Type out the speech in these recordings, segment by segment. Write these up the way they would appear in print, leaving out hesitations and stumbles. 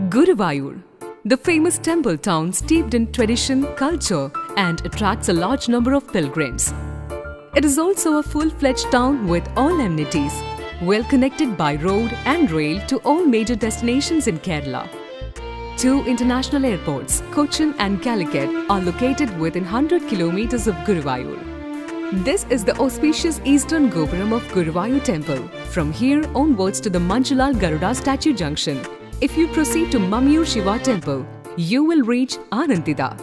Guruvayur, the famous temple town steeped in tradition, culture and attracts a large number of pilgrims. It is also a full-fledged town with all amenities, well connected by road and rail to all major destinations in Kerala. Two international airports, Cochin and Calicut, are located within 100 kilometers of Guruvayur. This is the auspicious eastern Gopuram of Guruvayur temple. From here onwards to the Manjulal Garuda statue junction. If you proceed to Mammiyur Shiva temple, you will reach Anandida,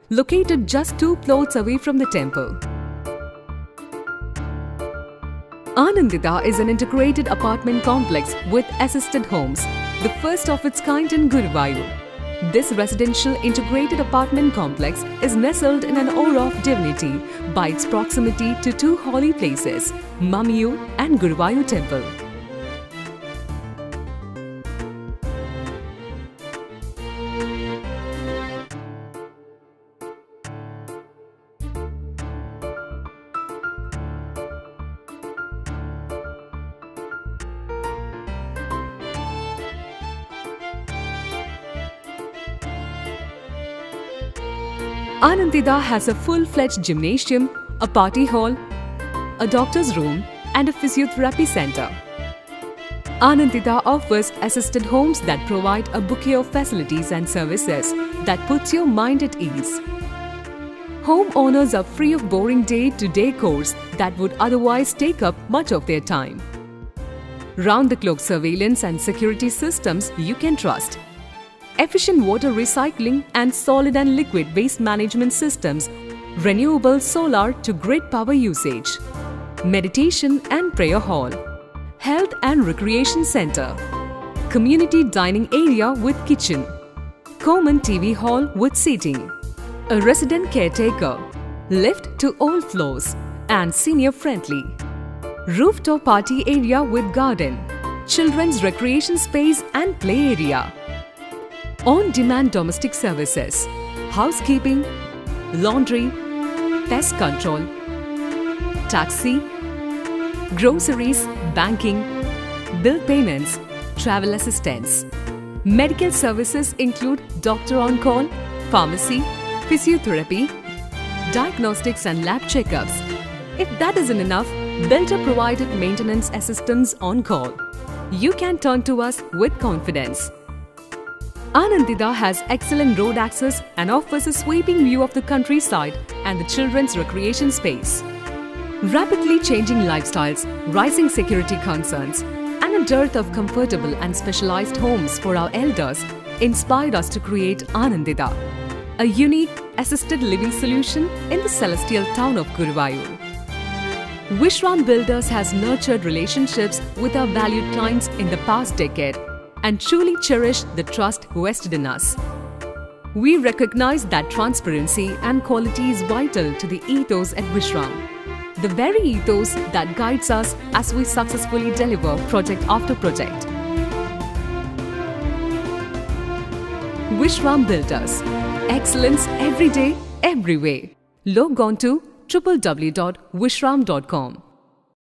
located just 2 plots away from the temple. Anandida is an integrated apartment complex with assisted homes, the first of its kind in Guruvayur. This residential integrated apartment complex is nestled in an aura of divinity by its proximity to 2 holy places, Mammiyur and Guruvayur temple. Anandida has a full-fledged gymnasium, a party hall, a doctor's room and a physiotherapy center. Anandida offers assisted homes that provide a bouquet of facilities and services that puts your mind at ease. Homeowners are free of boring day-to-day chores that would otherwise take up much of their time. Round-the-clock surveillance and security systems you can trust. Efficient water recycling and solid and liquid waste management systems, renewable solar to grid power usage, meditation and prayer hall, health and recreation center, community dining area with kitchen, common TV hall with seating, a resident caretaker, lift to all floors and senior friendly, rooftop party area with garden, children's recreation space and play area, on-demand domestic services, housekeeping, laundry, pest control, taxi, groceries, banking, bill payments, travel assistance. Medical services include doctor on call, pharmacy, physiotherapy, diagnostics and lab checkups. If that isn't enough, Builder provided maintenance assistance on call. You can turn to us with confidence. Anandida has excellent road access and offers a sweeping view of the countryside and the children's recreation space. Rapidly changing lifestyles, rising security concerns, and a dearth of comfortable and specialized homes for our elders inspired us to create Anandida, a unique assisted living solution in the celestial town of Guruvayur. Vishram Builders has nurtured relationships with our valued clients in the past decade and truly cherish the trust vested in us. We recognize that transparency and quality is vital to the ethos at Vishram, the very ethos that guides us as we successfully deliver project after project. Vishram Builders, excellence every day, every way. Log on to www.vishram.com.